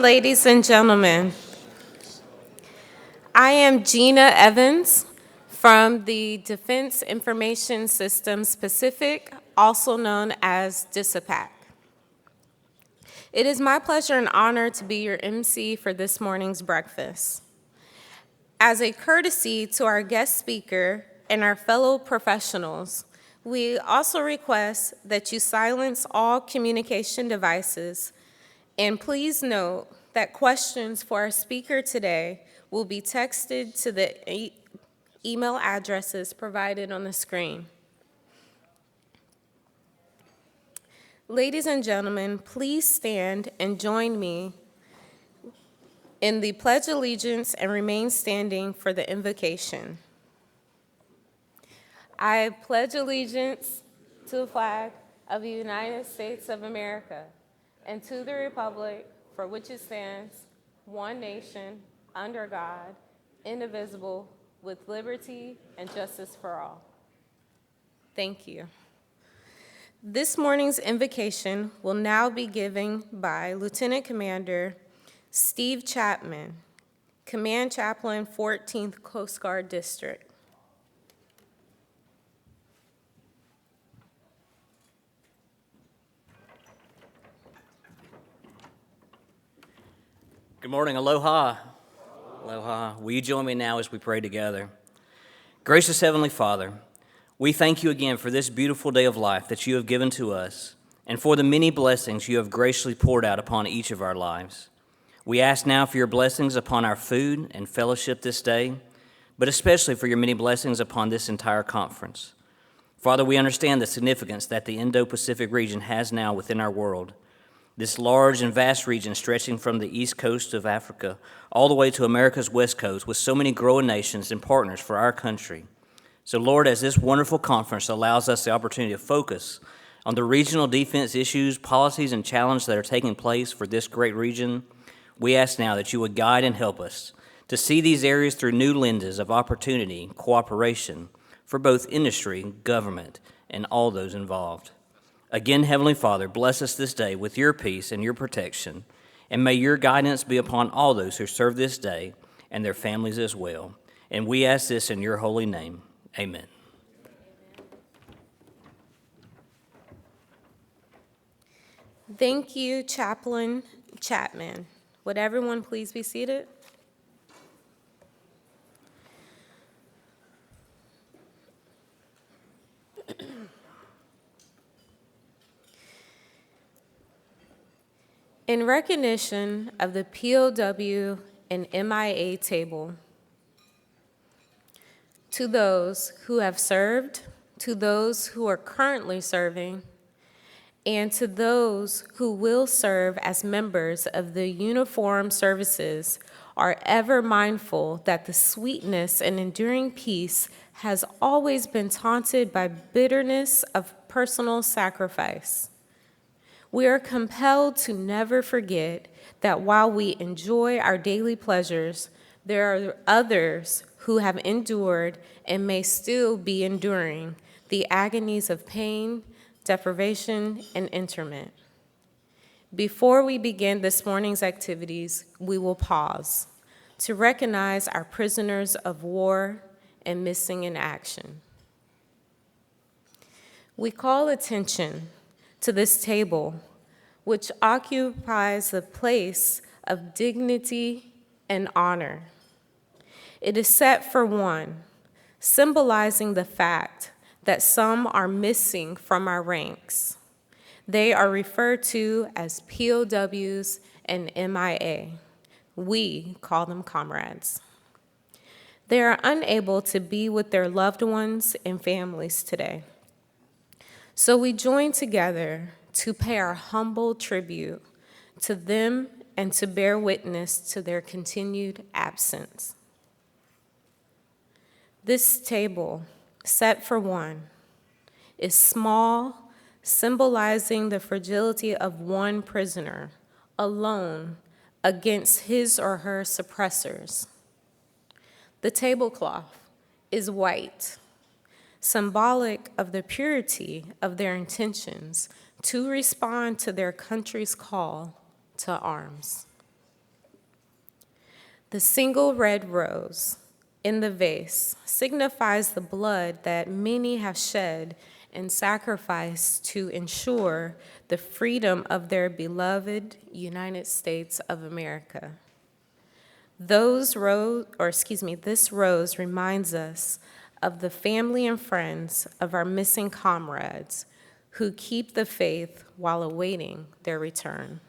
ladies and gentlemen. I am Gina Evans from the Defense Information Systems Pacific, also known as DISAPAC. It is my pleasure and honor to be your MC for this morning's breakfast. As a courtesy to our guest speaker and our fellow professionals, we also request that you silence all communication devices, and please note that questions for our speaker today will be texted to the email addresses provided on the screen. Ladies and gentlemen, please stand and join me in the Pledge of Allegiance and remain standing for the invocation. I pledge allegiance to the flag of the United States of America and to the republic for which it stands, one nation, under God, indivisible, with liberty and justice for all. Thank you. This morning's invocation will now be given by Lieutenant Commander Steve Chapman, Command Chaplain, 14th Coast Guard District. Good morning, aloha. Aloha. Will you join me now as we pray together? Gracious Heavenly Father, we thank you again for this beautiful day of life that you have given to us and for the many blessings you have graciously poured out upon each of our lives. We ask now for your blessings upon our food and fellowship this day, but especially for your many blessings upon this entire conference. Father, we understand the significance that the Indo-Pacific region has now within our world. This large and vast region stretching from the east coast of Africa all the way to America's west coast with so many growing nations and partners for our country. So Lord, as this wonderful conference allows us the opportunity to focus on the regional defense issues, policies, and challenges that are taking place for this great region, we ask now that you would guide and help us to see these areas through new lenses of opportunity, cooperation for both industry, government, and all those involved. Again, Heavenly Father, bless us this day with your peace and your protection, and may your guidance be upon all those who serve this day and their families as well. And we ask this in your holy name. Amen. Thank you, Chaplain Chapman. Would everyone please be seated? In recognition of the POW and MIA table, to those who have served, to those who are currently serving, and to those who will serve as members of the uniformed services, are ever mindful that the sweetness and enduring peace has always been taunted by bitterness of personal sacrifice. We are compelled to never forget that while we enjoy our daily pleasures, there are others who have endured and may still be enduring the agonies of pain, deprivation, and interment. Before we begin this morning's activities, we will pause to recognize our prisoners of war and missing in action. We call attention to this table, which occupies the place of dignity and honor. It is set for one, symbolizing the fact that some are missing from our ranks. They are referred to as POWs and MIA. We call them comrades. They are unable to be with their loved ones and families today. So we join together to pay our humble tribute to them and to bear witness to their continued absence. This table, set for one, is small, symbolizing the fragility of one prisoner alone against his or her suppressors. The tablecloth is white, symbolic of the purity of their intentions to respond to their country's call to arms. The single red rose in the vase signifies the blood that many have shed and sacrificed to ensure the freedom of their beloved United States of America. This rose reminds us of the family and friends of our missing comrades who keep the faith while awaiting their return.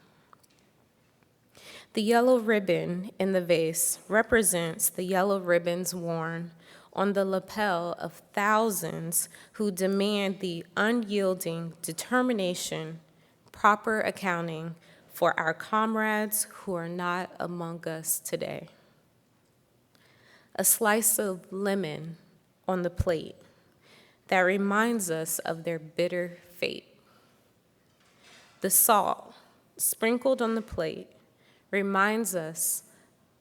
The yellow ribbon in the vase represents the yellow ribbons worn on the lapel of thousands who demand the unyielding determination, proper accounting for our comrades who are not among us today. A slice of lemon on the plate that reminds us of their bitter fate. The salt sprinkled on the plate reminds us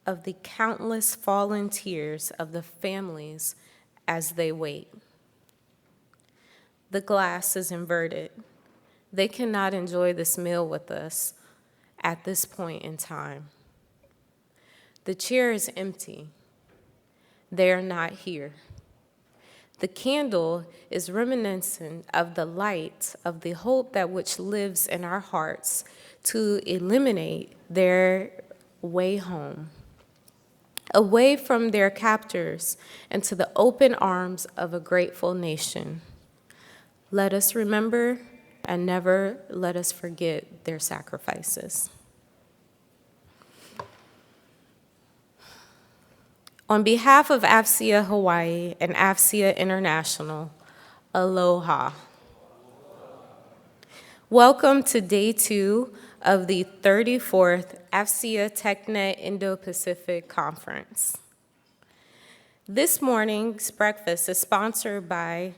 of the countless fallen tears of the families as they wait. The glass is inverted. They cannot enjoy this meal with us at this point in time. The chair is empty. They are not here. The candle is reminiscent of the light of the hope that which lives in our hearts to illuminate their way home, away from their captors and to the open arms of a grateful nation. Let us remember and never let us forget their sacrifices. On behalf of AFCEA Hawaii and AFCEA International, aloha. Welcome to day 2 of the 34th AFCEA TechNet Indo-Pacific Conference. This morning's breakfast is sponsored by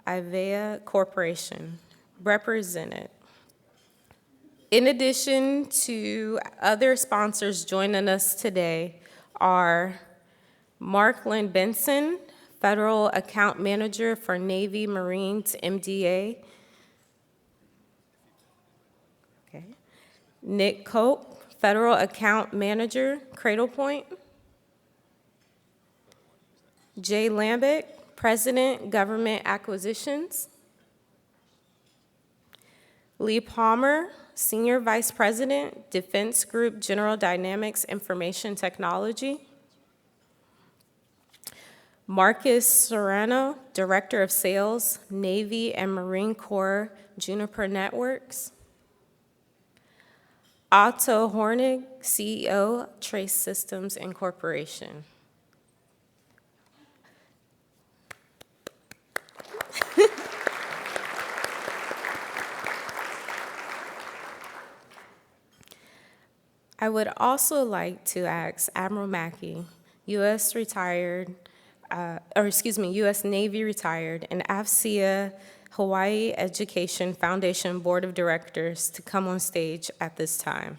AFCEA Corporation, represented. In addition to other sponsors joining us today are Mark Lynn Benson, Federal Account Manager for Navy Marines MDA. Okay. Nick Cope, Federal Account Manager, Cradle Point. Jay Lambic, President, Government Acquisitions. Lee Palmer, Senior Vice President, Defense Group General Dynamics Information Technology. Marcus Serrano, Director of Sales, Navy and Marine Corps, Juniper Networks. Otto Hornig, CEO, Trace Systems Incorporation. I would also like to ask Admiral Mackey, U.S. Navy retired, and AFCEA Hawaii Education Foundation Board of Directors to come on stage at this time.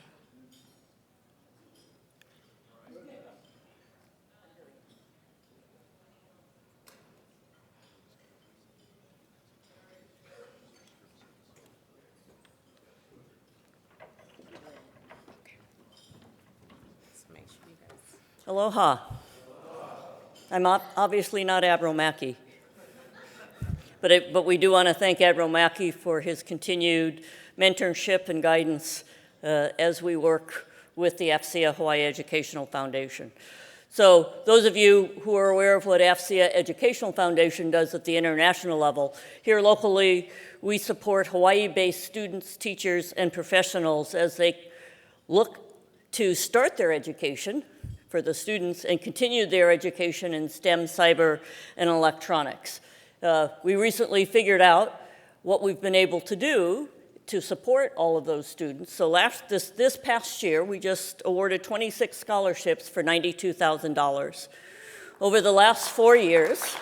Aloha. I'm obviously not Admiral Mackey, but we do want to thank Admiral Mackey for his continued mentorship and guidance as we work with the AFCEA Hawaii Educational Foundation. So those of you who are aware of what AFCEA Educational Foundation does at the international level, here locally we support Hawaii-based students, teachers, and professionals as they look to start their education for the students and continue their education in STEM, cyber, and electronics. We recently figured out what we've been able to do to support all of those students. So this past year, we just awarded 26 scholarships for $92,000. Over the last 4 years,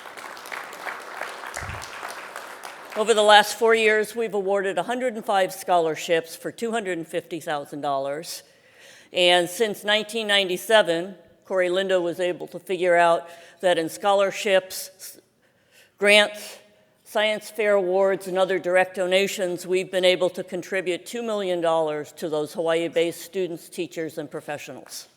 we've awarded 105 scholarships for $250,000. And since 1997, Corey Lindo was able to figure out that in scholarships, grants, science fair awards, and other direct donations, we've been able to contribute $2 million to those Hawaii-based students, teachers, and professionals.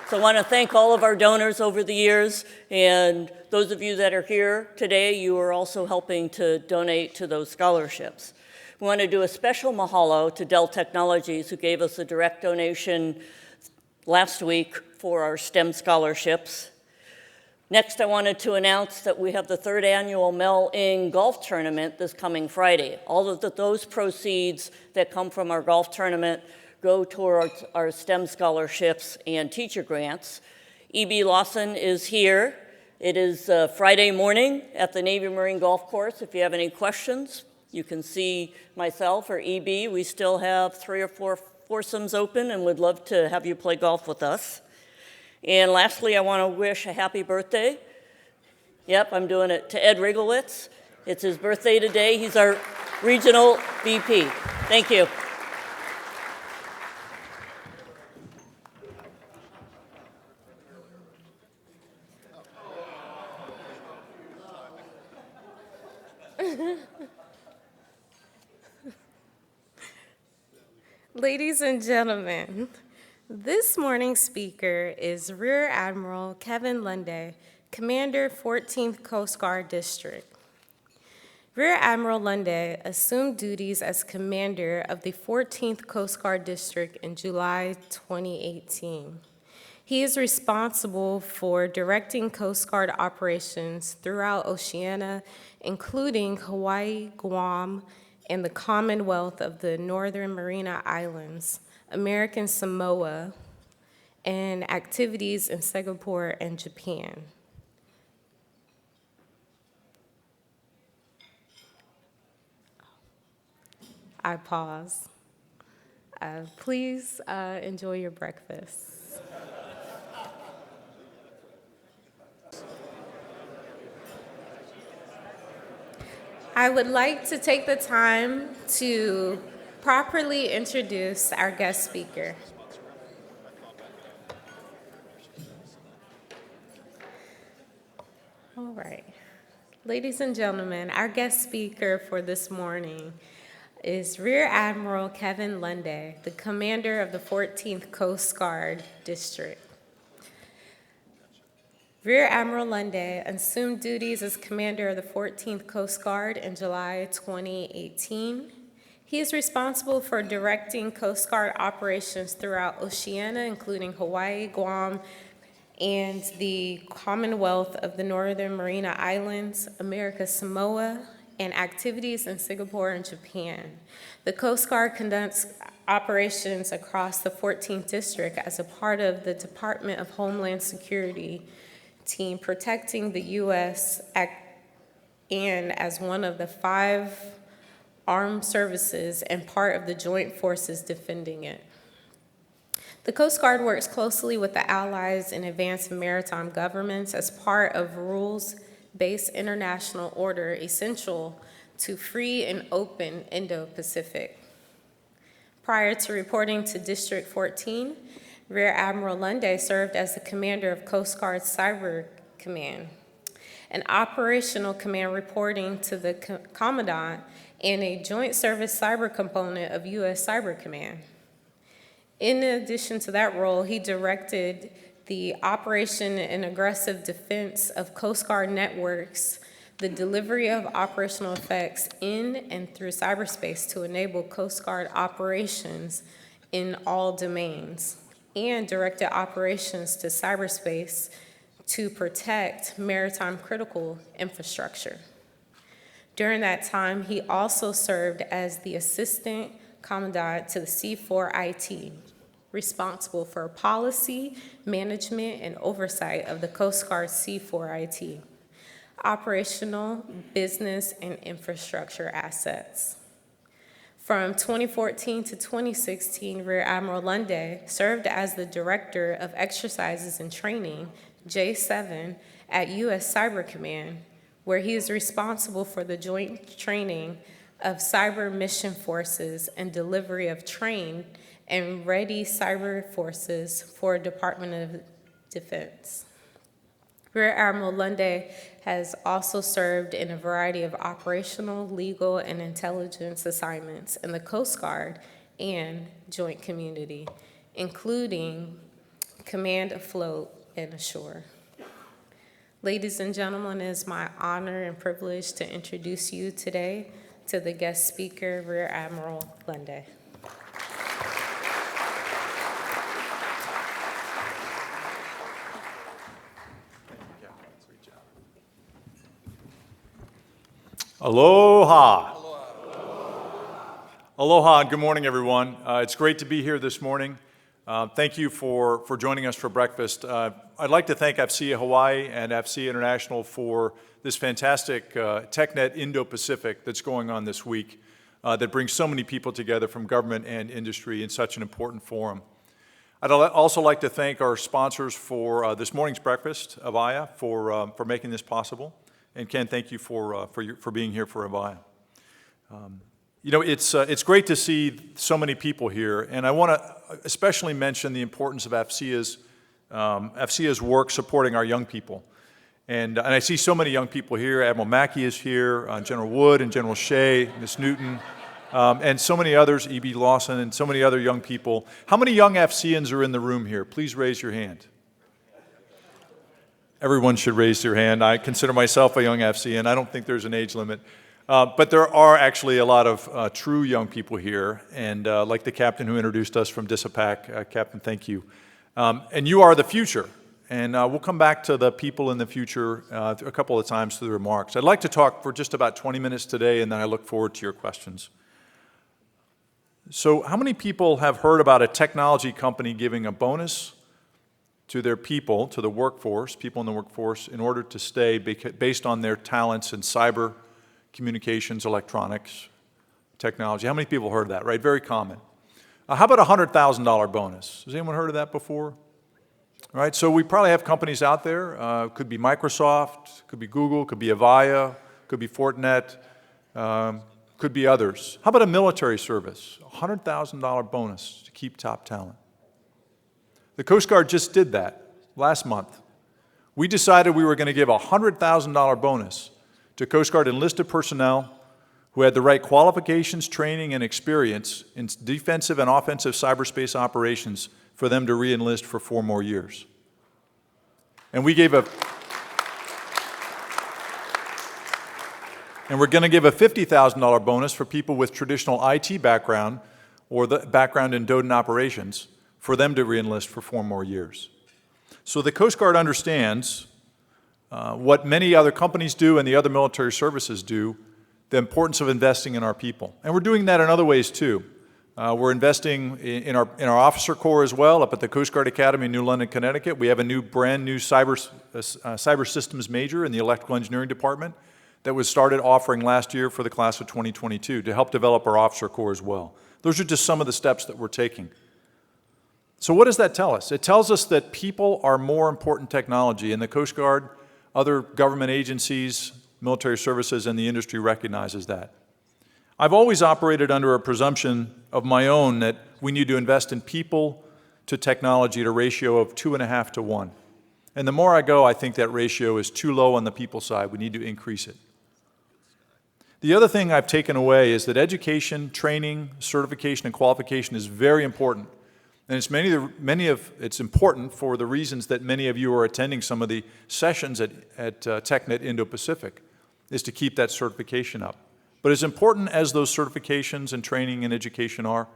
So I want to thank all of our donors over the years, and those of you that are here today, you are also helping to donate to those scholarships. We want to do a special mahalo to Dell Technologies, who gave us a direct donation last week for our STEM scholarships. Next, I wanted to announce that we have the 3rd annual Mel Ing Golf Tournament this coming Friday. All of those proceeds that come from our golf tournament go towards our STEM scholarships and teacher grants. E.B. Lawson is here. It is Friday morning at the Navy Marine Golf Course. If you have any questions, you can see myself or E.B. We still have 3 or 4 foursomes open and would love to have you play golf with us. And lastly, I want to wish a happy birthday. Yep, I'm doing it to Ed Rigolitz. It's his birthday today. He's our regional VP. Thank you. Ladies and gentlemen, this morning's speaker is Rear Admiral Kevin Lunday, Commander, 14th Coast Guard District. Rear Admiral Lunday assumed duties as commander of the 14th Coast Guard District in July 2018. He is responsible for directing Coast Guard operations throughout Oceania, including Hawaii, Guam, and the Commonwealth of the Northern Mariana Islands, American Samoa, and activities in Singapore and Japan. I pause. Please enjoy your breakfast. I would like to take the time to properly introduce our guest speaker. All right. Ladies and gentlemen, our guest speaker for this morning is Rear Admiral Kevin Lunday, the commander of the 14th Coast Guard District. Rear Admiral Lunday assumed duties as commander of the 14th Coast Guard in July 2018. He is responsible for directing Coast Guard operations throughout Oceania, including Hawaii, Guam, and the Commonwealth of the Northern Mariana Islands, American Samoa, and activities in Singapore and Japan. The Coast Guard conducts operations across the 14th District as a part of the Department of Homeland Security team protecting the U.S. and as one of the 5 armed services and part of the joint forces defending it. The Coast Guard works closely with the allies and advanced maritime governments as part of rules-based international order essential to free and open Indo-Pacific. Prior to reporting to District 14, Rear Admiral Lunday served as the commander of Coast Guard's Cyber Command, an operational command reporting to the Commandant and a joint service cyber component of U.S. Cyber Command. In addition to that role, he directed the operation and aggressive defense of Coast Guard networks, the delivery of operational effects in and through cyberspace to enable Coast Guard operations in all domains, and directed operations to cyberspace to protect maritime critical infrastructure. During that time, he also served as the Assistant Commandant to the C4IT, responsible for policy, management, and oversight of the Coast Guard C4IT, operational, business, and infrastructure assets. From 2014 to 2016, Rear Admiral Lunday served as the Director of Exercises and Training, J7, at U.S. Cyber Command, where he is responsible for the joint training of cyber mission forces and delivery of trained and ready cyber forces for Department of Defense. Rear Admiral Lunday has also served in a variety of operational, legal, and intelligence assignments in the Coast Guard and joint community, including command afloat and ashore. Ladies and gentlemen, it is my honor and privilege to introduce you today to the guest speaker, Rear Admiral Lunday. Aloha. Aloha, and good morning, everyone. It's great to be here this morning. Thank you for joining us for breakfast. I'd like to thank AFCEA Hawaii and AFCEA International for this fantastic TechNet Indo-Pacific that's going on this week that brings so many people together from government and industry in such an important forum. I'd also like to thank our sponsors for this morning's breakfast, Avaya, for making this possible. And Ken, thank you for being here for Avaya. You know, it's great to see so many people here, and I want to especially mention the importance of AFCEA's work supporting our young people. And I see so many young people here. Admiral Mackey is here, General Wood and General Shea, Ms. Newton, and so many others, E.B. Lawson, and so many other young people. How many young AFCEANs are in the room here? Please raise your hand. Everyone should raise their hand. I consider myself a young AFCEAN. I don't think there's an age limit. But there are actually a lot of true young people here, and like the captain who introduced us from DISAPAC, Captain, thank you. And you are the future, and we'll come back to the people in the future a couple of times through the remarks. I'd like to talk for just about 20 minutes today, and then I look forward to your questions. So how many people have heard about a technology company giving a bonus to their people, to the workforce, people in the workforce, in order to stay based on their talents in cyber, communications, electronics, technology? How many people heard of that, right? Very common. How about a $100,000 bonus? Has anyone heard of that before? All right, so we probably have companies out there. Could be Microsoft, could be Google, could be Avaya, could be Fortinet, could be others. How about a military service? A $100,000 bonus to keep top talent. The Coast Guard just did that last month. We decided we were going to give a $100,000 bonus to Coast Guard enlisted personnel who had the right qualifications, training, and experience in defensive and offensive cyberspace operations for them to re-enlist for 4 more years. And we're going to give a $50,000 bonus for people with traditional IT background or the background in DoD operations for them to re-enlist for 4 more years. So the Coast Guard understands what many other companies do and the other military services do, the importance of investing in our people. And we're doing that in other ways too. We're investing in our officer corps as well, up at the Coast Guard Academy in New London, Connecticut. We have a brand new cyber systems major in the electrical engineering department that was started offering last year for the class of 2022 to help develop our officer corps as well. Those are just some of the steps that we're taking. So what does that tell us? It tells us that people are more important technology, and the Coast Guard, other government agencies, military services, and the industry recognizes that. I've always operated under a presumption of my own that we need to invest in people to technology at a ratio of 2.5 to 1. And the more I go, I think that ratio is too low on the people side. We need to increase it. The other thing I've taken away is that education, training, certification, and qualification is very important. And it's important for the reasons that many of you are attending some of the sessions at TechNet Indo-Pacific, is to keep that certification up. But as important as those certifications and training and education are,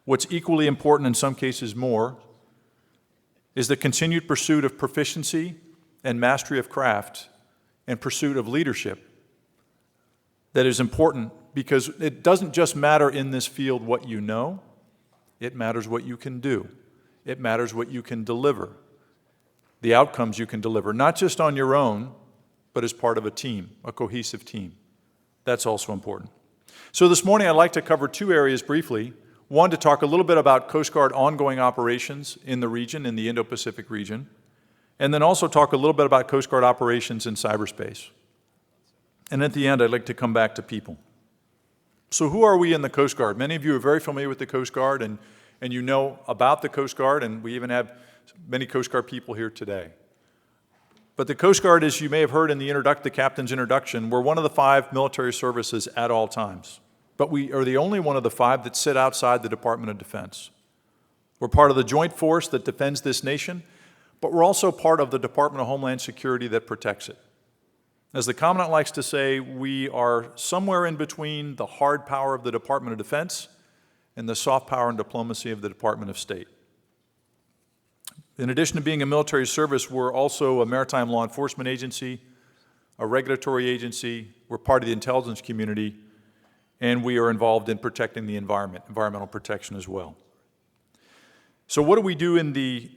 what's equally important, in some cases more, is the continued pursuit of proficiency and mastery of craft and pursuit of leadership. That is important because it doesn't just matter in this field what you know. It matters what you can do. It matters what you can deliver, the outcomes you can deliver, not just on your own, but as part of a team, a cohesive team. That's also important. So this morning I'd like to cover 2 areas briefly. One, to talk a little bit about Coast Guard ongoing operations in the region, in the Indo-Pacific region, and then also talk a little bit about Coast Guard operations in cyberspace. And at the end, I'd like to come back to people. So who are we in the Coast Guard? Many of you are very familiar with the Coast Guard, and you know about the Coast Guard, and we even have many Coast Guard people here today. But the Coast Guard, as you may have heard in the captain's introduction, we're one of the 5 military services at all times. But we are the only one of the 5 that sit outside the Department of Defense. We're part of the joint force that defends this nation, but we're also part of the Department of Homeland Security that protects it. As the Commandant likes to say, we are somewhere in between the hard power of the Department of Defense and the soft power and diplomacy of the Department of State. In addition to being a military service, we're also a maritime law enforcement agency, a regulatory agency, we're part of the intelligence community, and we are involved in protecting the environment, environmental protection as well. So what do we do in the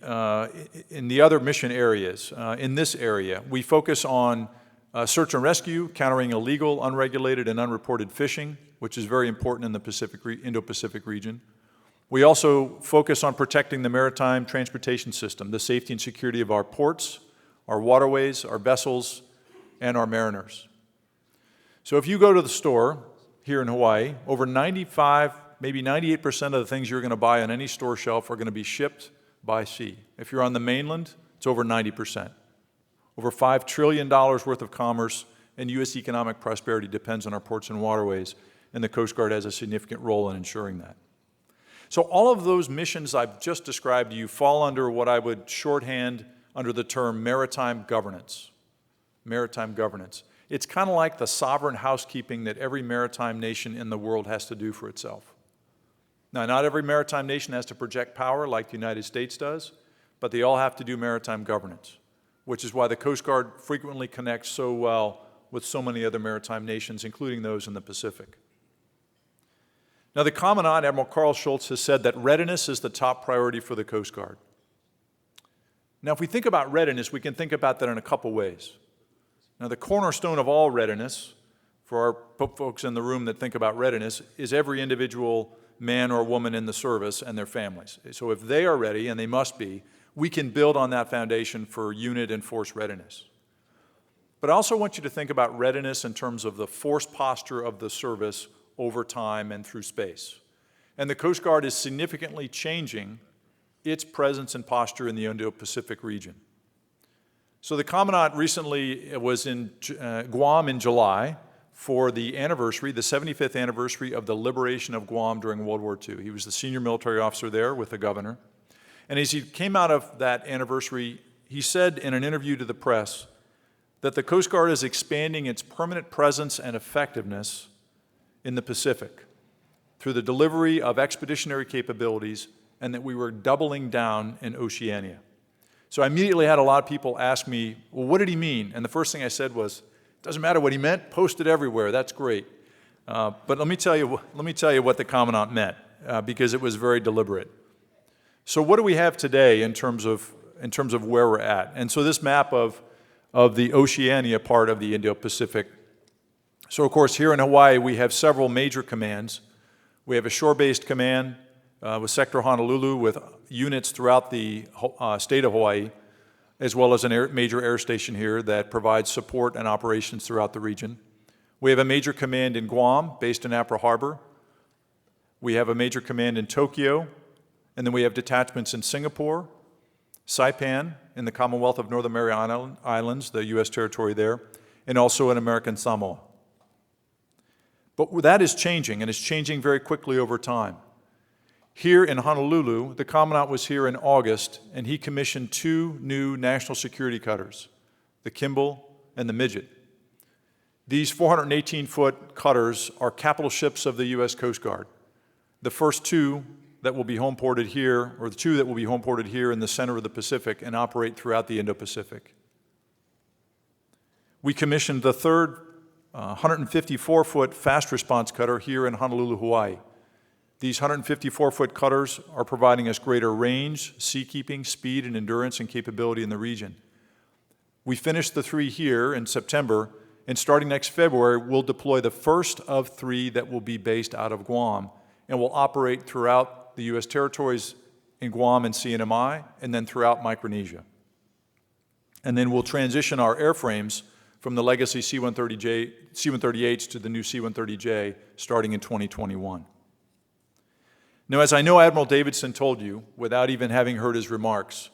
other mission areas? In this area, we focus on search and rescue, countering illegal, unregulated, and unreported fishing, which is very important in the Indo-Pacific region. We also focus on protecting the maritime transportation system, the safety and security of our ports, our waterways, our vessels, and our mariners. So if you go to the store here in Hawaii, over 95, maybe 98% of the things you're going to buy on any store shelf are going to be shipped by sea. If you're on the mainland, it's over 90%. Over $5 trillion worth of commerce and U.S. economic prosperity depends on our ports and waterways, and the Coast Guard has a significant role in ensuring that. So all of those missions I've just described to you fall under what I would shorthand under the term maritime governance. Maritime governance. It's kind of like the sovereign housekeeping that every maritime nation in the world has to do for itself. Now, not every maritime nation has to project power like the United States does, but they all have to do maritime governance, which is why the Coast Guard frequently connects so well with so many other maritime nations, including those in the Pacific. Now, the Commandant, Admiral Carl Schultz, has said that readiness is the top priority for the Coast Guard. Now, if we think about readiness, we can think about that in a couple ways. Now, the cornerstone of all readiness, for our folks in the room that think about readiness, is every individual man or woman in the service and their families. So if they are ready, and they must be, we can build on that foundation for unit and force readiness. But I also want you to think about readiness in terms of the force posture of the service over time and through space. And the Coast Guard is significantly changing its presence and posture in the Indo-Pacific region. So the Commandant recently was in Guam in July for the anniversary, the 75th anniversary of the liberation of Guam during World War II. He was the senior military officer there with the governor. And as he came out of that anniversary, he said in an interview to the press that the Coast Guard is expanding its permanent presence and effectiveness in the Pacific through the delivery of expeditionary capabilities, and that we were doubling down in Oceania. So I immediately had a lot of people ask me, well, what did he mean? And the first thing I said was, it doesn't matter what he meant, post it everywhere, that's great. But let me tell you what the Commandant meant, because it was very deliberate. So what do we have today in terms of where we're at? And so this map of the Oceania part of the Indo-Pacific. So of course, here in Hawaii, we have several major commands. We have a shore-based command with Sector Honolulu with units throughout the state of Hawaii, as well as a major air station here that provides support and operations throughout the region. We have a major command in Guam, based in Apra Harbor. We have a major command in Tokyo, and then we have detachments in Singapore, Saipan, in the Commonwealth of Northern Mariana Islands, the U.S. territory there, and also in American Samoa. But that is changing, and it's changing very quickly over time. Here in Honolulu, the Commandant was here in August, and he commissioned 2 new national security cutters, the Kimball and the Midget. These 418-foot cutters are capital ships of the U.S. Coast Guard. The first 2 that will be home-ported here, or the 2 that will be home-ported here in the center of the Pacific and operate throughout the Indo-Pacific. We commissioned the third 154-foot fast response cutter here in Honolulu, Hawaii. These 154-foot cutters are providing us greater range, seakeeping, speed, and endurance and capability in the region. We finished the 3 here in September, and starting next February, we'll deploy the first of 3 that will be based out of Guam, and will operate throughout the U.S. territories in Guam and CNMI, and then throughout Micronesia. And then we'll transition our airframes from the legacy C-138s to the new C-130J starting in 2021. Now, as I know Admiral Davidson told you, without even having heard his remarks,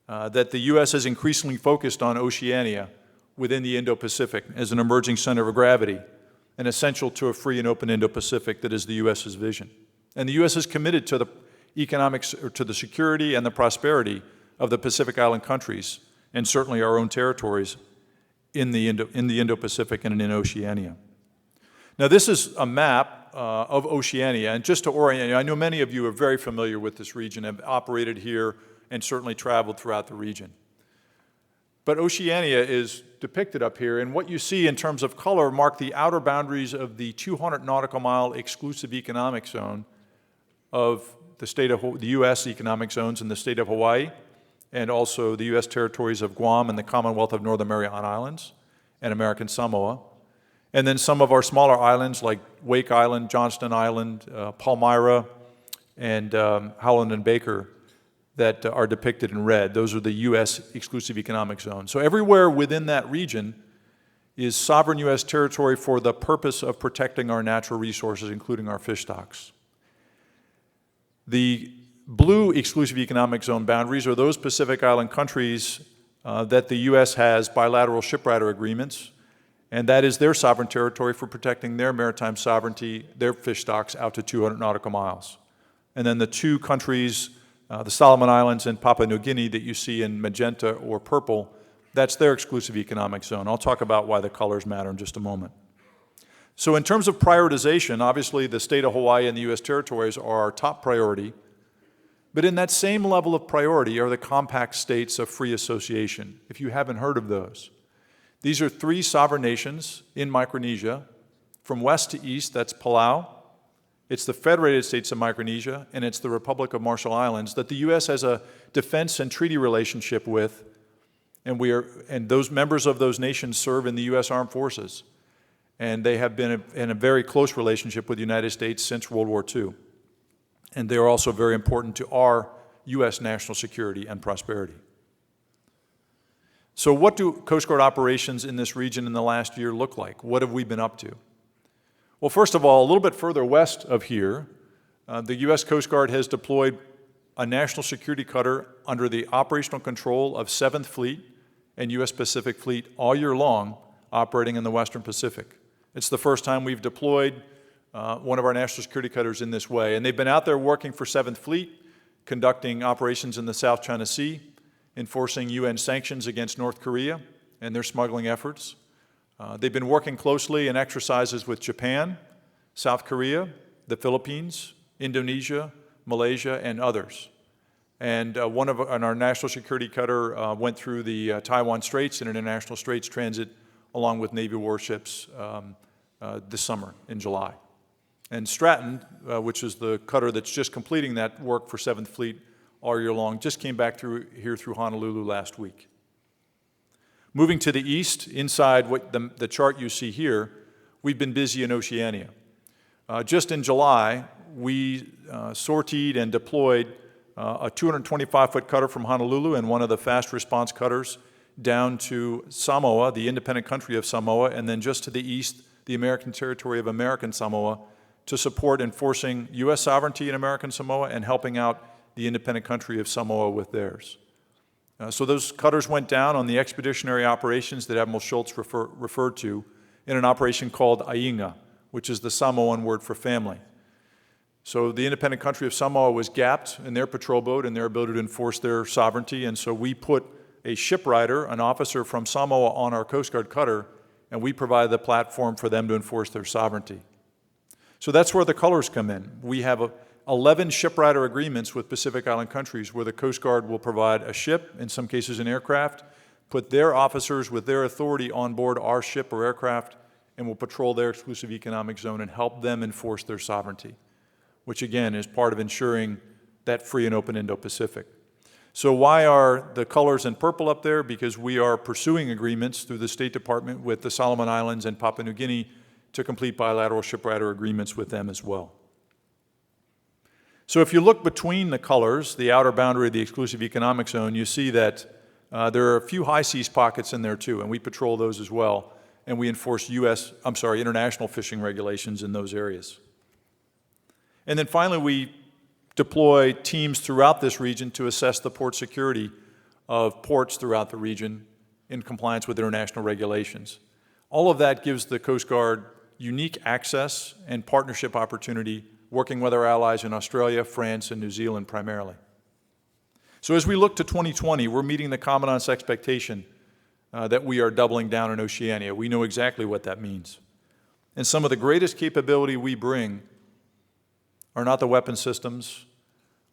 that the U.S. is increasingly focused on Oceania within the Indo-Pacific as an emerging center of gravity and essential to a free and open Indo-Pacific that is the U.S.'s vision. And the U.S. is committed to or to the security and the prosperity of the Pacific Island countries, and certainly our own territories in the Indo-Pacific and in Oceania. Now, this is a map of Oceania, and just to orient you, I know many of you are very familiar with this region, have operated here, and certainly traveled throughout the region. But Oceania is depicted up here, and what you see in terms of color mark the outer boundaries of the 200 nautical mile exclusive economic zone of the U.S. economic zones in the state of Hawaii, and also the U.S. territories of Guam and the Commonwealth of Northern Mariana Islands and American Samoa. And then some of our smaller islands like Wake Island, Johnston Island, Palmyra, and Howland and Baker that are depicted in red. Those are the U.S. exclusive economic zones. So everywhere within that region is sovereign U.S. territory for the purpose of protecting our natural resources, including our fish stocks. The blue exclusive economic zone boundaries are those Pacific Island countries that the U.S. has bilateral shipwriter agreements, and that is their sovereign territory for protecting their maritime sovereignty, their fish stocks out to 200 nautical miles. And then the two countries, the Solomon Islands and Papua New Guinea that you see in magenta or purple, that's their exclusive economic zone. I'll talk about why the colors matter in just a moment. So in terms of prioritization, obviously the state of Hawaii and the U.S. territories are our top priority, but in that same level of priority are the compact states of free association, if you haven't heard of those. These are 3 sovereign nations in Micronesia. From west to east, that's Palau. It's the Federated States of Micronesia, and it's the Republic of Marshall Islands that the U.S. has a defense and treaty relationship with, and those members of those nations serve in the U.S. Armed Forces. And they have been in a very close relationship with the United States since World War II. And they are also very important to our U.S. national security and prosperity. So what do Coast Guard operations in this region in the last year look like? What have we been up to? Well, first of all, a little bit further west of here, the U.S. Coast Guard has deployed a national security cutter under the operational control of 7th Fleet and U.S. Pacific Fleet all year long, operating in the Western Pacific. It's the first time we've deployed one of our national security cutters in this way. And they've been out there working for 7th Fleet, conducting operations in the South China Sea, enforcing UN sanctions against North Korea and their smuggling efforts. They've been working closely in exercises with Japan, South Korea, the Philippines, Indonesia, Malaysia, and others. And our national security cutter went through the Taiwan Straits in international straits transit along with Navy warships this summer in July. And Stratton, which is the cutter that's just completing that work for 7th Fleet all year long, just came back through Honolulu last week. Moving to the east, inside the chart you see here, we've been busy in Oceania. Just in July, we sortied and deployed a 225-foot cutter from Honolulu and one of the fast response cutters down to Samoa, the independent country of Samoa, and then just to the east, the American territory of American Samoa, to support enforcing U.S. sovereignty in American Samoa and helping out the independent country of Samoa with theirs. So those cutters went down on the expeditionary operations that Admiral Schultz referred to in an operation called Ainga, which is the Samoan word for family. So the independent country of Samoa was gapped in their patrol boat and their ability to enforce their sovereignty, and so we put a shipwriter, an officer from Samoa, on our Coast Guard cutter, and we provided the platform for them to enforce their sovereignty. So that's where the colors come in. We have 11 shipwriter agreements with Pacific Island countries where the Coast Guard will provide a ship, in some cases an aircraft, put their officers with their authority on board our ship or aircraft, and will patrol their exclusive economic zone and help them enforce their sovereignty, which again is part of ensuring that free and open Indo-Pacific. So why are the colors in purple up there? Because we are pursuing agreements through the State Department with the Solomon Islands and Papua New Guinea to complete bilateral shipwriter agreements with them as well. So if you look between the colors, the outer boundary of the exclusive economic zone, you see that there are a few high seas pockets in there too, and we patrol those as well, and we enforce international fishing regulations in those areas. And then finally, we deploy teams throughout this region to assess the port security of ports throughout the region in compliance with international regulations. All of that gives the Coast Guard unique access and partnership opportunity working with our allies in Australia, France, and New Zealand primarily. So as we look to 2020, we're meeting the Commandant's expectation that we are doubling down in Oceania. We know exactly what that means. And some of the greatest capability we bring are not the weapon systems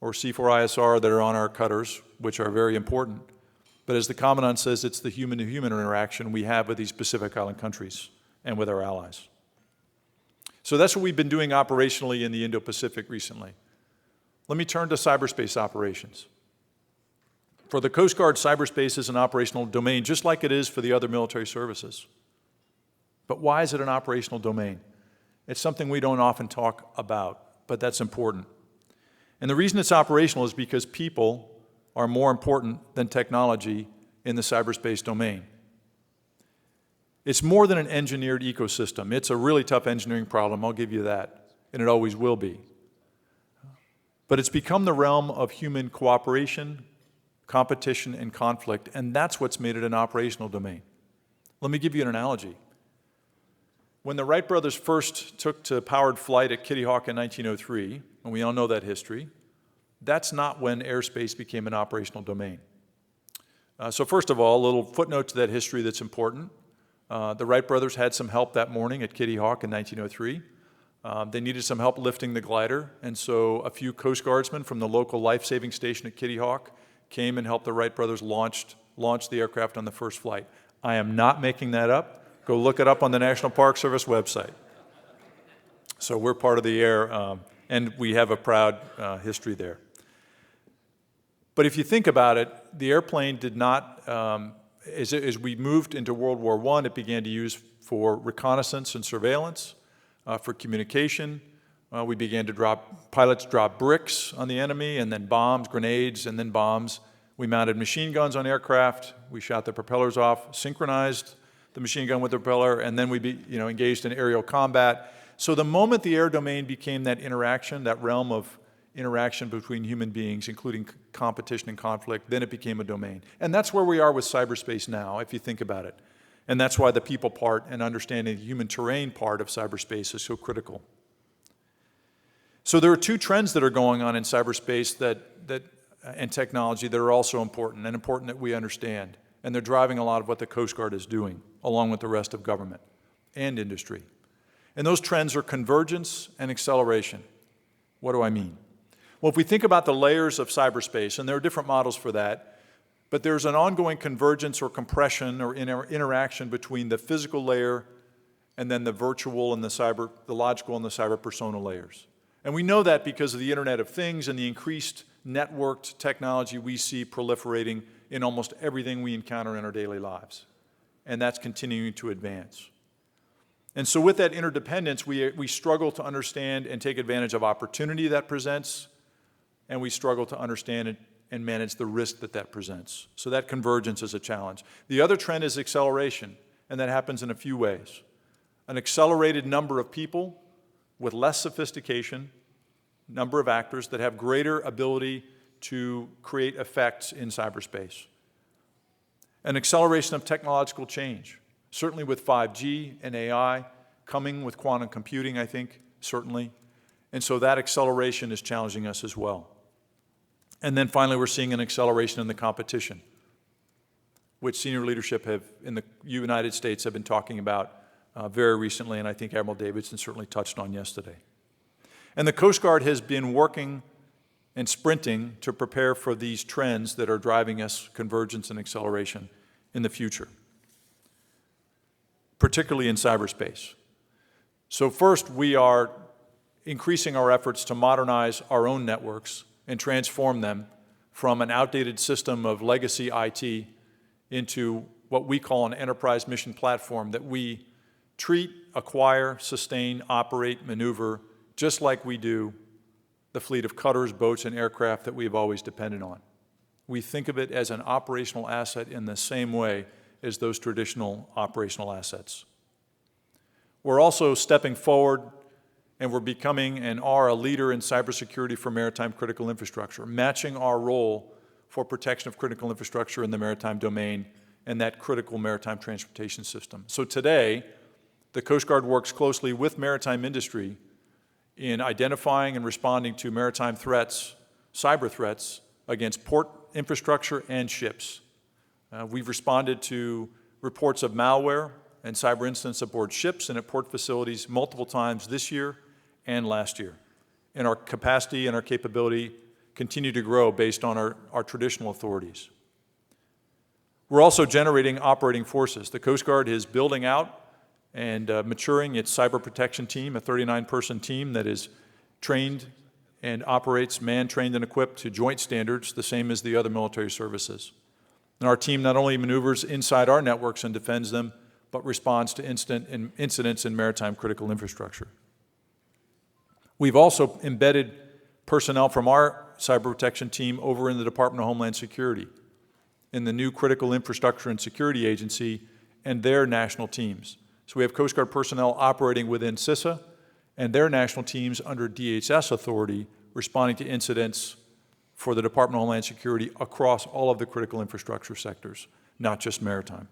or C4ISR that are on our cutters, which are very important, but as the Commandant says, it's the human-to-human interaction we have with these Pacific Island countries and with our allies. So that's what we've been doing operationally in the Indo-Pacific recently. Let me turn to cyberspace operations. For the Coast Guard, cyberspace is an operational domain, just like it is for the other military services. But why is it an operational domain? It's something we don't often talk about, but that's important. And the reason it's operational is because people are more important than technology in the cyberspace domain. It's more than an engineered ecosystem. It's a really tough engineering problem, I'll give you that, and it always will be. But it's become the realm of human cooperation, competition, and conflict, and that's what's made it an operational domain. Let me give you an analogy. When the Wright brothers first took to powered flight at Kitty Hawk in 1903, and we all know that history, that's not when airspace became an operational domain. So first of all, a little footnote to that history that's important. The Wright brothers had some help that morning at Kitty Hawk in 1903. They needed some help lifting the glider, and so a few Coast Guardsmen from the local life-saving station at Kitty Hawk came and helped the Wright brothers launch the aircraft on the first flight. I am not making that up. Go look it up on the National Park Service website. So we're part of the air, and we have a proud history there. But if you think about it, the airplane did not, as we moved into World War I, it began to use for reconnaissance and surveillance, for communication. We began to pilots dropped bricks on the enemy, and then bombs, grenades, and then bombs. We mounted machine guns on aircraft. We shot the propellers off, synchronized the machine gun with the propeller, and then we engaged in aerial combat. So the moment the air domain became that interaction, that realm of interaction between human beings, including competition and conflict, then it became a domain. And that's where we are with cyberspace now, if you think about it. And that's why the people part and understanding the human terrain part of cyberspace is so critical. So there are two trends that are going on in cyberspace and technology that are also important, and important that we understand. And they're driving a lot of what the Coast Guard is doing, along with the rest of government and industry. And those trends are convergence and acceleration. What do I mean? Well, if we think about the layers of cyberspace, and there are different models for that, but there's an ongoing convergence or compression or interaction between the physical layer and then the virtual and the logical and the cyber persona layers. And we know that because of the Internet of Things and the increased networked technology we see proliferating in almost everything we encounter in our daily lives. And that's continuing to advance. And so with that interdependence, we struggle to understand and take advantage of opportunity that presents, and we struggle to understand it and manage the risk that presents. So that convergence is a challenge. The other trend is acceleration, and that happens in a few ways. An accelerated number of people with less sophistication, number of actors that have greater ability to create effects in cyberspace. An acceleration of technological change, certainly with 5G and AI, coming with quantum computing, I think, certainly. And so that acceleration is challenging us as well. And then finally, we're seeing an acceleration in the competition, which senior leadership in the United States have been talking about very recently, and I think Admiral Davidson certainly touched on yesterday. And the Coast Guard has been working and sprinting to prepare for these trends that are driving us convergence and acceleration in the future, particularly in cyberspace. So first, we are increasing our efforts to modernize our own networks and transform them from an outdated system of legacy IT into what we call an enterprise mission platform that we treat, acquire, sustain, operate, maneuver, just like we do the fleet of cutters, boats, and aircraft that we've always depended on. We think of it as an operational asset in the same way as those traditional operational assets. We're also stepping forward, and we're becoming and are a leader in cybersecurity for maritime critical infrastructure, matching our role for protection of critical infrastructure in the maritime domain and that critical maritime transportation system. So today, the Coast Guard works closely with maritime industry in identifying and responding to maritime threats, cyber threats, against port infrastructure and ships. We've responded to reports of malware and cyber incidents aboard ships and at port facilities multiple times this year and last year. And our capacity and our capability continue to grow based on our traditional authorities. We're also generating operating forces. The Coast Guard is building out and maturing its cyber protection team, a 39-person team that is trained and operates manned, trained, and equipped to joint standards, the same as the other military services. And our team not only maneuvers inside our networks and defends them, but responds to incidents in maritime critical infrastructure. We've also embedded personnel from our cyber protection team over in the Department of Homeland Security, in the new Critical Infrastructure and Security Agency and their national teams. So we have Coast Guard personnel operating within CISA and their national teams under DHS authority responding to incidents for the Department of Homeland Security across all of the critical infrastructure sectors, not just maritime.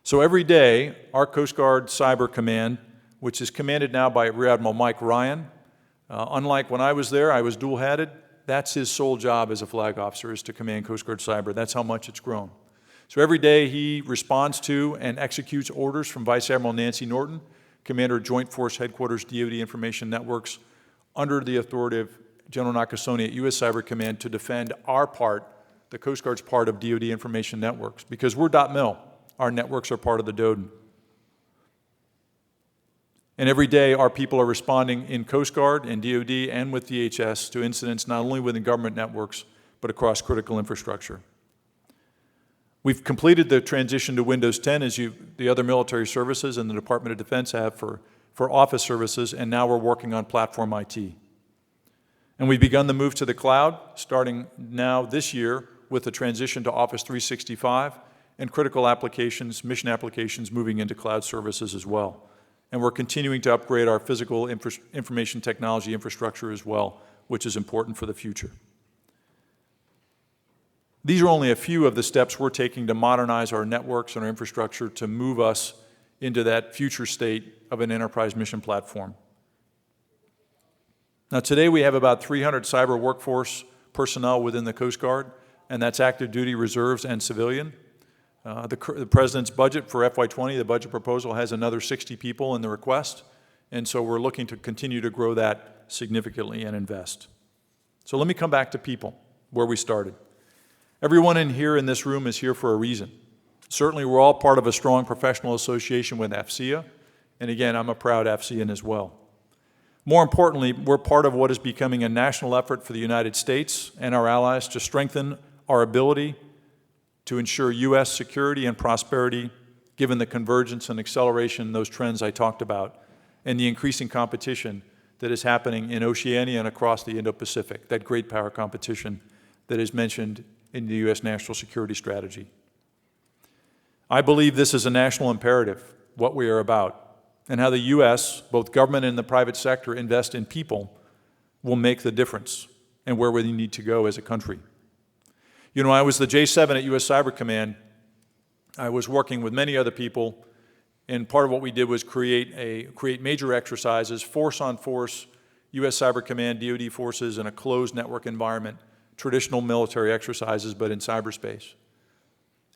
So every day, our Coast Guard Cyber Command, which is commanded now by Rear Admiral Mike Ryan, unlike when I was there, I was dual-hatted. That's his sole job as a flag officer, is to command Coast Guard Cyber. That's how much it's grown. So every day he responds to and executes orders from Vice Admiral Nancy Norton, Commander of Joint Force Headquarters DoD Information Networks, under the authority of General Nakasone at U.S. Cyber Command to defend our part, the Coast Guard's part of DoD Information Networks, because we're .mil. Our networks are part of the DoD. And every day, our people are responding in Coast Guard and DoD and with DHS to incidents not only within government networks, but across critical infrastructure. We've completed the transition to Windows 10, as the other military services and the Department of Defense have for office services, and now we're working on platform IT. And we've begun the move to the cloud, starting now this year with the transition to Office 365 and critical applications, mission applications moving into cloud services as well. And we're continuing to upgrade our physical information technology infrastructure as well, which is important for the future. These are only a few of the steps we're taking to modernize our networks and our infrastructure to move us into that future state of an enterprise mission platform. Now, today we have about 300 cyber workforce personnel within the Coast Guard, and that's active duty, reserves, and civilian. The President's budget for FY20, the budget proposal, has another 60 people in the request, and so we're looking to continue to grow that significantly and invest. So let me come back to people, where we started. Everyone in this room is here for a reason. Certainly, we're all part of a strong professional association with AFCEA, and again, I'm a proud AFCEAN as well. More importantly, we're part of what is becoming a national effort for the United States and our allies to strengthen our ability to ensure U.S. security and prosperity, given the convergence and acceleration, those trends I talked about, and the increasing competition that is happening in Oceania and across the Indo-Pacific, that great power competition that is mentioned in the U.S. national security strategy. I believe this is a national imperative, what we are about, and how the U.S., both government and the private sector, invest in people will make the difference and where we need to go as a country. You know, I was the J7 at U.S. Cyber Command. I was working with many other people, and part of what we did was create major exercises, force-on-force, U.S. Cyber Command, DoD forces in a closed network environment, traditional military exercises, but in cyberspace.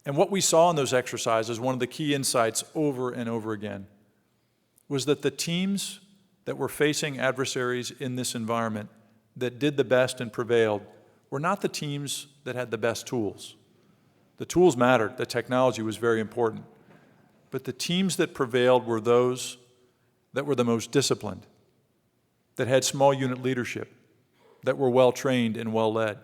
And what we saw in those exercises, one of the key insights over and over again, was that the teams that were facing adversaries in this environment that did the best and prevailed were not the teams that had the best tools. The tools mattered, the technology was very important, but the teams that prevailed were those that were the most disciplined, that had small unit leadership, that were well trained and well led.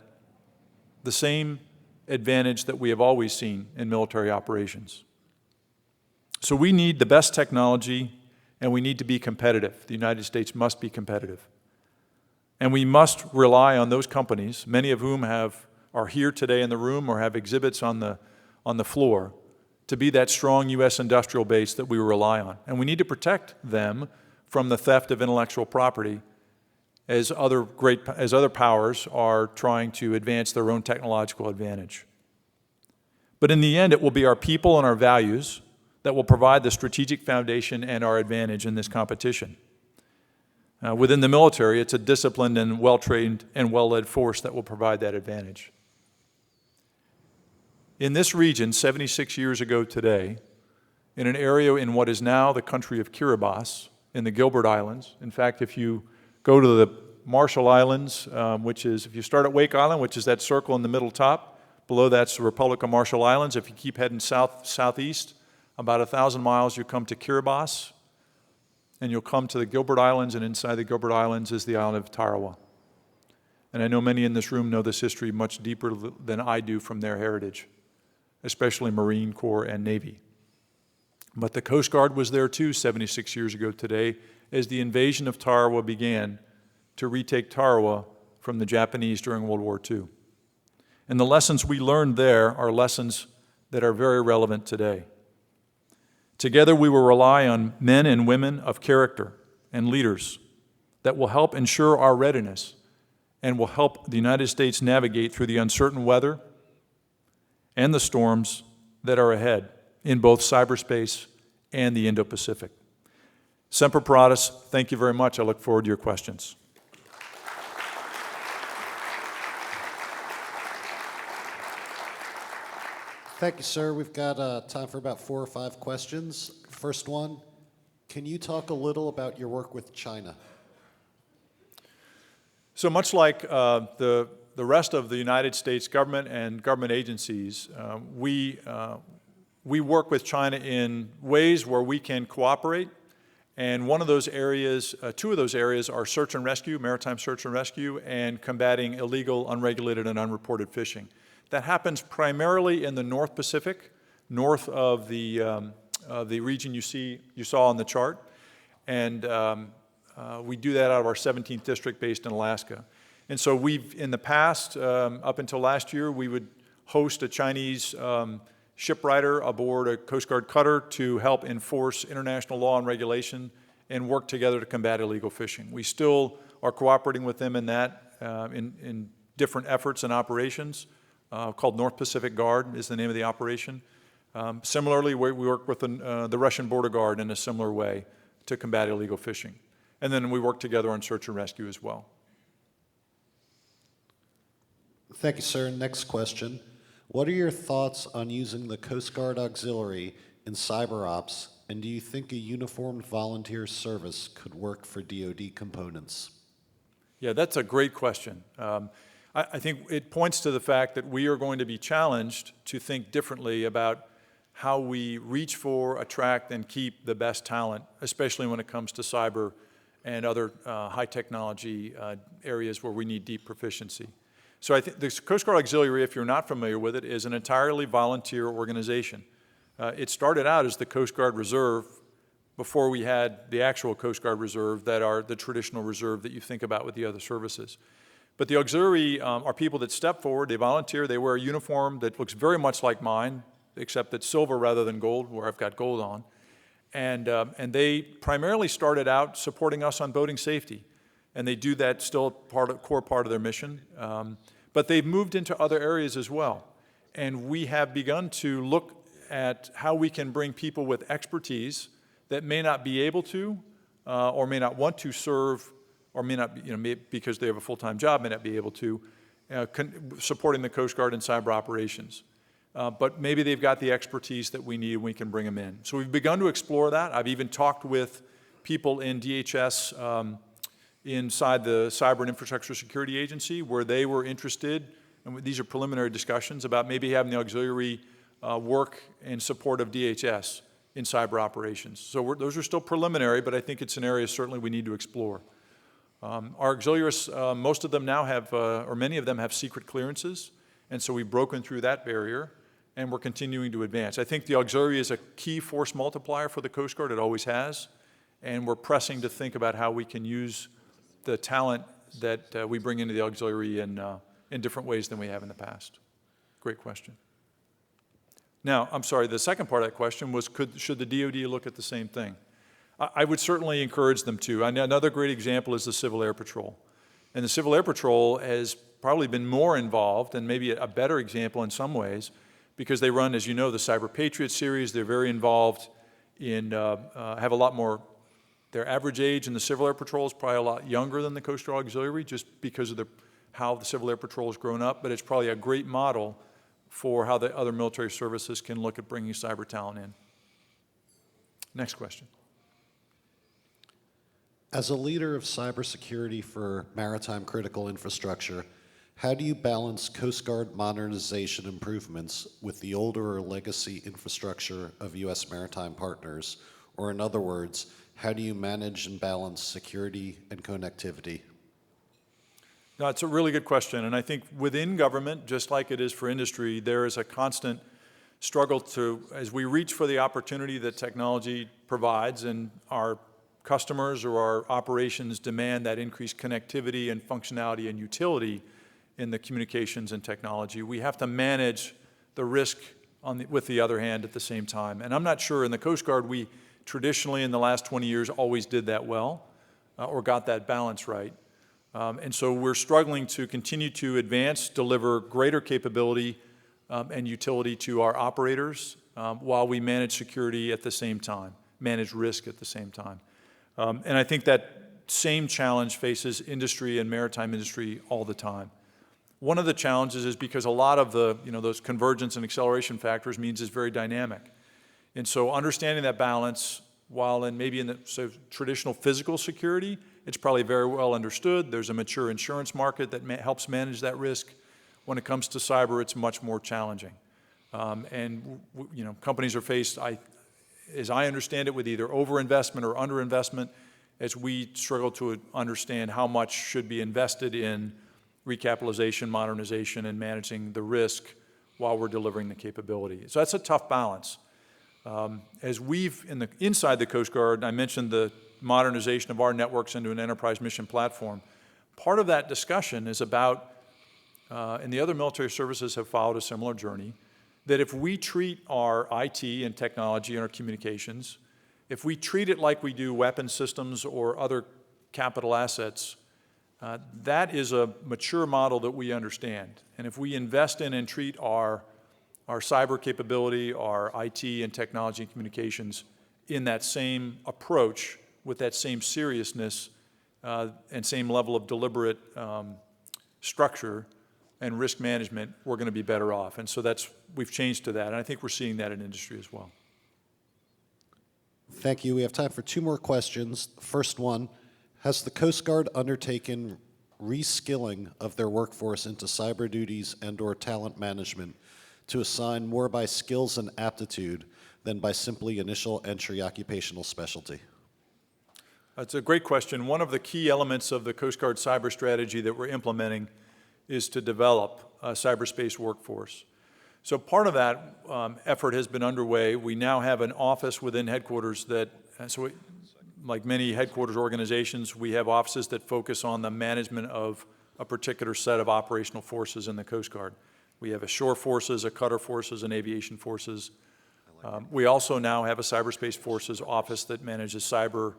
The same advantage that we have always seen in military operations. So we need the best technology, and we need to be competitive. The United States must be competitive. And we must rely on those companies, many of whom are here today in the room or have exhibits on the floor, to be that strong U.S. industrial base that we rely on. And we need to protect them from the theft of intellectual property as other powers are trying to advance their own technological advantage. But in the end, it will be our people and our values that will provide the strategic foundation and our advantage in this competition. Within the military, it's a disciplined and well-trained and well-led force that will provide that advantage. In this region, 76 years ago today, in an area in what is now the country of Kiribati, in the Gilbert Islands. In fact, if you go to the Marshall Islands, which is, if you start at Wake Island, which is that circle in the middle top, below that's the Republic of Marshall Islands. If you keep heading southeast, about 1,000 miles, you come to Kiribati, and you'll come to the Gilbert Islands, and inside the Gilbert Islands is the island of Tarawa. And I know many in this room know this history much deeper than I do from their heritage, especially Marine Corps and Navy. But the Coast Guard was there too 76 years ago today as the invasion of Tarawa began to retake Tarawa from the Japanese during World War II. And the lessons we learned there are lessons that are very relevant today. Together we will rely on men and women of character and leaders that will help ensure our readiness and will help the United States navigate through the uncertain weather and the storms that are ahead in both cyberspace and the Indo-Pacific. Semper Paratus, thank you very much. I look forward to your questions. Thank you, sir. We've got time for about 4 or 5 questions. First one, can you talk a little about your work with China? So much like the rest of the United States government and government agencies, we work with China in ways where we can cooperate. And one of those areas, 2 of those areas are search and rescue, maritime search and rescue, and combating illegal, unregulated, and unreported fishing. That happens primarily in the North Pacific, north of the region you saw on the chart. And we do that out of our 17th district based in Alaska. And so we've, in the past, up until last year, we would host a Chinese shipwrighter aboard a Coast Guard cutter to help enforce international law and regulation and work together to combat illegal fishing. We still are cooperating with them in that, in different efforts and operations, called North Pacific Guard is the name of the operation. Similarly, we work with the Russian Border Guard in a similar way to combat illegal fishing. And then we work together on search and rescue as well. Thank you, sir. Next question. What are your thoughts on using the Coast Guard Auxiliary in cyber ops, and do you think a uniformed volunteer service could work for DoD components? Yeah, that's a great question. I think it points to the fact that we are going to be challenged to think differently about how we reach for, attract, and keep the best talent, especially when it comes to cyber and other high technology areas where we need deep proficiency. So I think the Coast Guard Auxiliary, if you're not familiar with it, is an entirely volunteer organization. It started out as the Coast Guard Reserve before we had the actual Coast Guard Reserve that are the traditional reserve that you think about with the other services. But the auxiliary are people that step forward, they volunteer, they wear a uniform that looks very much like mine, except it's silver rather than gold, where I've got gold on. And they primarily started out supporting us on boating safety. And they do that still core part of their mission. But they've moved into other areas as well. And we have begun to look at how we can bring people with expertise that may not be able to or may not want to serve or may not, because they have a full-time job, may not be able to, supporting the Coast Guard in cyber operations. But maybe they've got the expertise that we need and we can bring them in. So we've begun to explore that. I've even talked with people in DHS inside the Cyber and Infrastructure Security Agency where they were interested, and these are preliminary discussions, about maybe having the auxiliary work in support of DHS in cyber operations. So those are still preliminary, but I think it's an area certainly we need to explore. Our auxiliaries, most of them now have, or many of them have secret clearances, and so we've broken through that barrier, and we're continuing to advance. I think the auxiliary is a key force multiplier for the Coast Guard, it always has, and we're pressing to think about how we can use the talent that we bring into the auxiliary in different ways than we have in the past. Great question. Now, I'm sorry, the second part of that question was, should the DoD look at the same thing? I would certainly encourage them to. Another great example is the Civil Air Patrol. And the Civil Air Patrol has probably been more involved, and maybe a better example in some ways, because they run, as you know, the Cyber Patriot series. They're very involved in, have a lot more Their average age in the Civil Air Patrol is probably a lot younger than the Coast Guard Auxiliary, just because of how the Civil Air Patrol has grown up, but it's probably a great model for how the other military services can look at bringing cyber talent in. Next question. As a leader of cybersecurity for maritime critical infrastructure, how do you balance Coast Guard modernization improvements with the older or legacy infrastructure of U.S. maritime partners? Or in other words, how do you manage and balance security and connectivity? No, it's a really good question, and I think within government, just like it is for industry, there is a constant struggle to, as we reach for the opportunity that technology provides and our customers or our operations demand that increased connectivity and functionality and utility in the communications and technology, we have to manage the risk with the other hand at the same time. And I'm not sure in the Coast Guard we traditionally in the last 20 years always did that well or got that balance right. And so we're struggling to continue to advance, deliver greater capability and utility to our operators while we manage security at the same time, manage risk at the same time. And I think that same challenge faces industry and maritime industry all the time. One of the challenges is because a lot of the, those convergence and acceleration factors means it's very dynamic. And so understanding that balance, while maybe in the traditional physical security, it's probably very well understood. There's a mature insurance market that helps manage that risk. When it comes to cyber, it's much more challenging. And companies are faced, as I understand it, with either overinvestment or underinvestment as we struggle to understand how much should be invested in recapitalization, modernization, and managing the risk while we're delivering the capability. So that's a tough balance. As we've, inside the Coast Guard, I mentioned the modernization of our networks into an enterprise mission platform. Part of that discussion is about, and the other military services have followed a similar journey, that if we treat our IT and technology and our communications, if we treat it like we do weapon systems or other capital assets, that is a mature model that we understand. And if we invest in and treat our cyber capability, our IT and technology and communications in that same approach, with that same seriousness and same level of deliberate structure and risk management, we're going to be better off. And so we've changed to that, and I think we're seeing that in industry as well. Thank you. We have time for two more questions. First one, has the Coast Guard undertaken reskilling of their workforce into cyber duties and/or talent management to assign more by skills and aptitude than by simply initial entry occupational specialty? That's a great question. One of the key elements of the Coast Guard cyber strategy that we're implementing is to develop a cyberspace workforce. So part of that effort has been underway. We now have an office within headquarters like many headquarters organizations, we have offices that focus on the management of a particular set of operational forces in the Coast Guard. We have a shore forces, a cutter forces, and aviation forces. We also now have a cyberspace forces office that manages cyber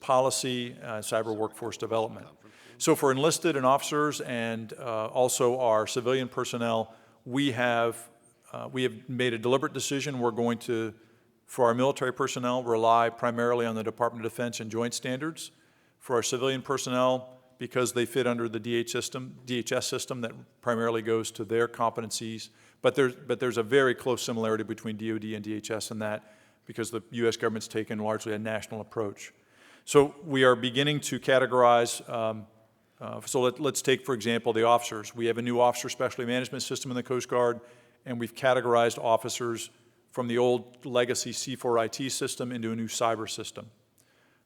policy, cyber workforce development. So for enlisted and officers and also our civilian personnel, we have made a deliberate decision. We're going to, for our military personnel, rely primarily on the Department of Defense and joint standards. For our civilian personnel, because they fit under the DHS system that primarily goes to their competencies. But there's a very close similarity between DoD and DHS in that, because the U.S. government's taken largely a national approach. So we are beginning to categorize, let's take, for example, the officers. We have a new officer specialty management system in the Coast Guard, and we've categorized officers from the old legacy C4 IT system into a new cyber system.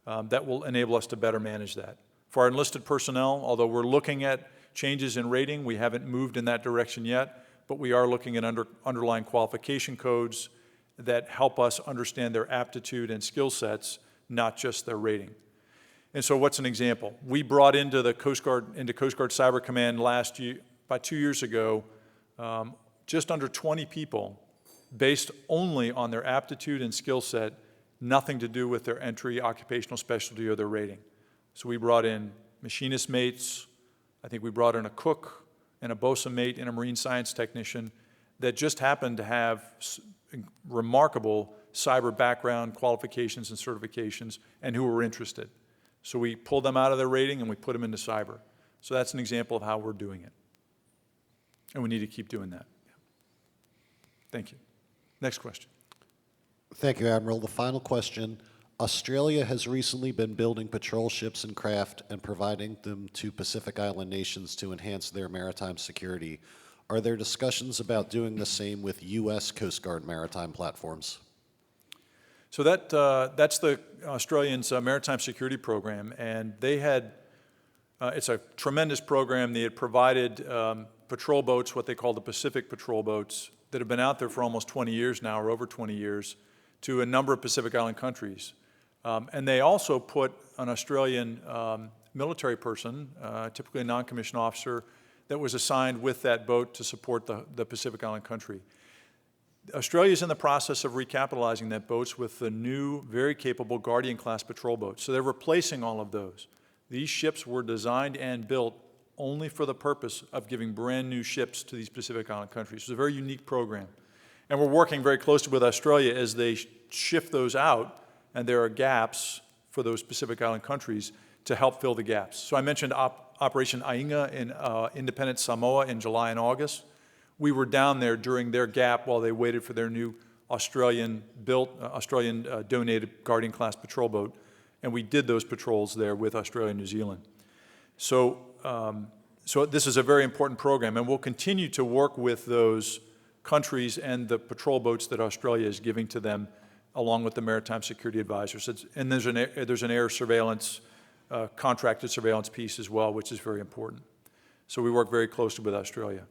That will enable us to better manage that. For our enlisted personnel, although we're looking at changes in rating, we haven't moved in that direction yet, but we are looking at underlying qualification codes that help us understand their aptitude and skill sets, not just their rating. And so what's an example? We brought into Coast Guard Cyber Command last year, about 2 years ago, just under 20 people based only on their aptitude and skill set, nothing to do with their entry, occupational specialty, or their rating. So we brought in machinist mates, I think we brought in a cook and a bosun mate and a marine science technician that just happened to have remarkable cyber background, qualifications, and certifications, and who were interested. So we pulled them out of their rating and we put them into cyber. So that's an example of how we're doing it. And we need to keep doing that. Thank you. Next question. Thank you, Admiral. The final question. Australia has recently been building patrol ships and craft and providing them to Pacific Island nations to enhance their maritime security. Are there discussions about doing the same with U.S. Coast Guard maritime platforms? So that's the Australians' maritime security program, and they had, it's a tremendous program. They had provided patrol boats, what they call the Pacific patrol boats, that have been out there for almost 20 years now, or over 20 years, to a number of Pacific Island countries. And they also put an Australian military person, typically a non-commissioned officer, that was assigned with that boat to support the Pacific Island country. Australia is in the process of recapitalizing that boats with the new, very capable Guardian-class patrol boats. So they're replacing all of those. These ships were designed and built only for the purpose of giving brand new ships to these Pacific Island countries. It's a very unique program. And we're working very closely with Australia as they shift those out, and there are gaps for those Pacific Island countries to help fill the gaps. So I mentioned Operation Ainga in independent Samoa in July and August. We were down there during their gap while they waited for their new Australian-built, Australian-donated Guardian-class patrol boat, and we did those patrols there with Australia and New Zealand. So this is a very important program, and we'll continue to work with those countries and the patrol boats that Australia is giving to them, along with the maritime security advisors. And there's an air surveillance, contracted surveillance piece as well, which is very important. So we work very closely with Australia.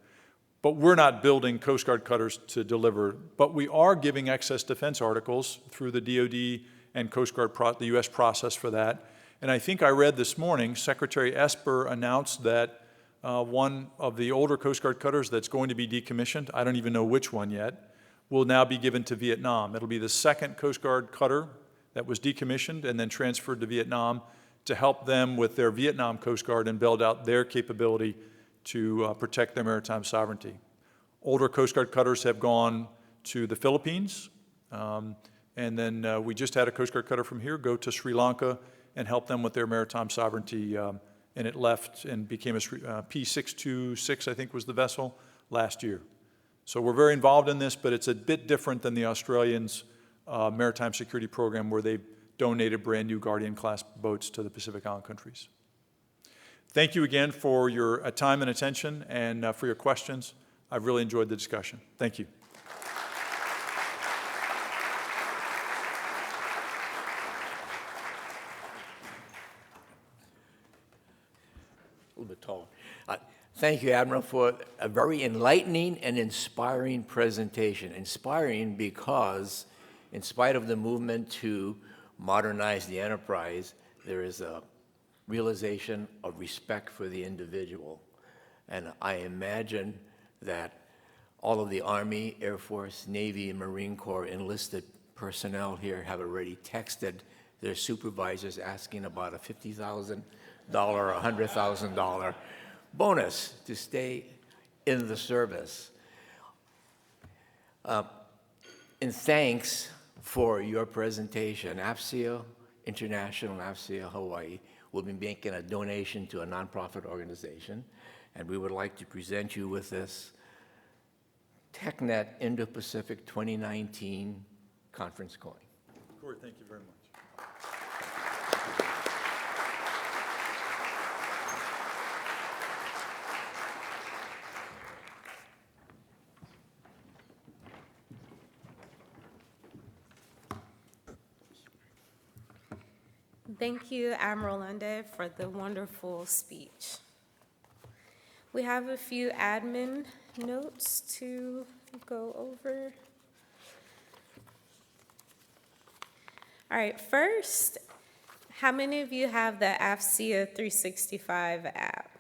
But we're not building Coast Guard cutters to deliver, but we are giving excess defense articles through the DoD and Coast Guard, the U.S. process for that. And I think I read this morning, Secretary Esper announced that one of the older Coast Guard cutters that's going to be decommissioned, I don't even know which one yet, will now be given to Vietnam. It'll be the second Coast Guard cutter that was decommissioned and then transferred to Vietnam to help them with their Vietnam Coast Guard and build out their capability to protect their maritime sovereignty. Older Coast Guard cutters have gone to the Philippines, and then we just had a Coast Guard cutter from here go to Sri Lanka and help them with their maritime sovereignty, and it left and became a P626, I think was the vessel, last year. So we're very involved in this, but it's a bit different than the Australians' maritime security program where they donated brand new Guardian-class boats to the Pacific Island countries. Thank you again for your time and attention and for your questions. I've really enjoyed the discussion. Thank you. A little bit taller. Thank you, Admiral, for a very enlightening and inspiring presentation. Inspiring because, in spite of the movement to modernize the enterprise, there is a realization of respect for the individual. And I imagine that all of the Army, Air Force, Navy, and Marine Corps enlisted personnel here have already texted their supervisors asking about a $50,000 or $100,000 bonus to stay in the service. And thanks for your presentation. AFCEA International and AFCEA Hawaii will be making a donation to a nonprofit organization, and we would like to present you with this TechNet Indo-Pacific 2019 conference coin. Corey, thank you very much. Thank you, Admiral Lunday, for the wonderful speech. We have a few admin notes to go over. All right, first, how many of you have the AFCEA 365 app?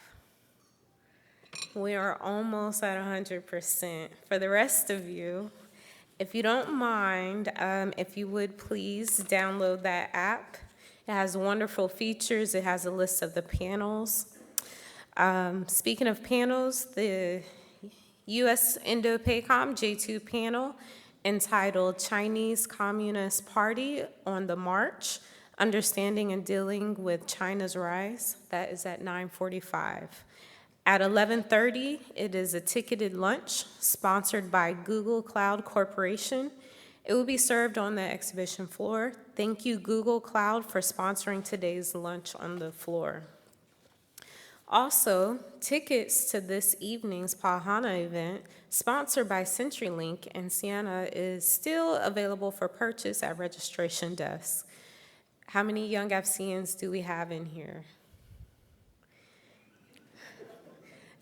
We are almost at 100%. For the rest of you, if you don't mind, if you would please download that app. It has wonderful features. It has a list of the panels. Speaking of panels, the US Indo-PACOM J2 panel entitled Chinese Communist Party on the March, Understanding and Dealing with China's Rise. That is at 9:45. At 11:30, it is a ticketed lunch sponsored by Google Cloud Corporation. It will be served on the exhibition floor. Thank you, Google Cloud, for sponsoring today's lunch on the floor. Also, tickets to this evening's Pahana event, sponsored by CenturyLink and Sienna, is still available for purchase at registration desks. How many young AFCEANs do we have in here?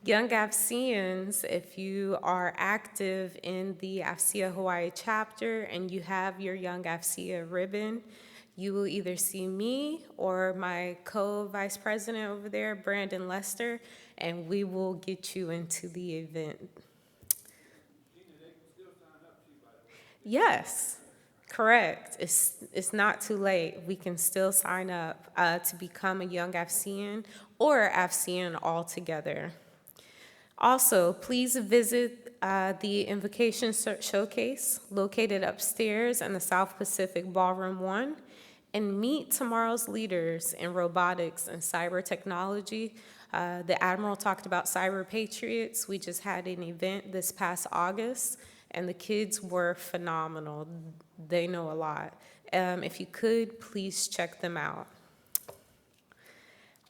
Young AFCEANs, if you are active in the AFCEA Hawaii chapter and you have your Young AFCEA ribbon, you will either see me or my co-vice president over there, Brandon Lester, and we will get you into the event. Yes, correct. It's not too late. We can still sign up to become a Young AFCEAN or AFCEAN altogether. Also, please visit the Invocation Showcase located upstairs in the South Pacific Ballroom 1 and meet tomorrow's leaders in robotics and cyber technology. The Admiral talked about Cyber Patriots. We just had an event this past August, and the kids were phenomenal. They know a lot. If you could, please check them out.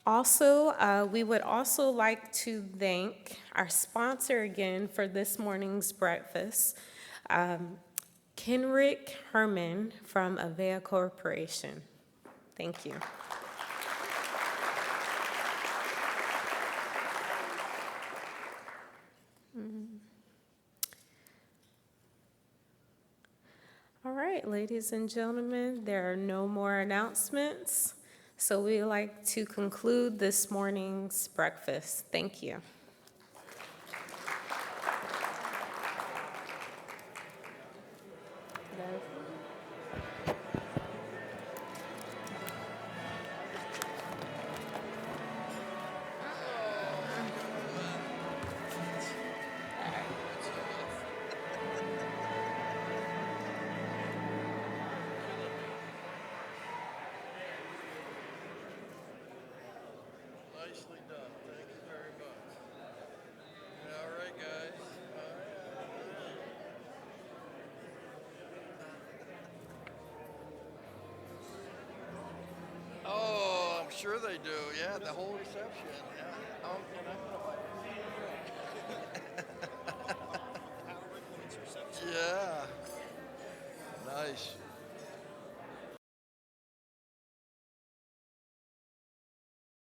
Also, we would also like to thank our sponsor again for this morning's breakfast, Kenrick Herman from AFCEA Corporation. Thank you. All right, ladies and gentlemen, there are no more announcements. So we'd like to conclude this morning's breakfast. Thank you. Nicely done. Thank you very much. All right, guys. Oh, I'm sure they do. Yeah, the whole reception. Yeah. And I'm gonna buy Yeah. Nice.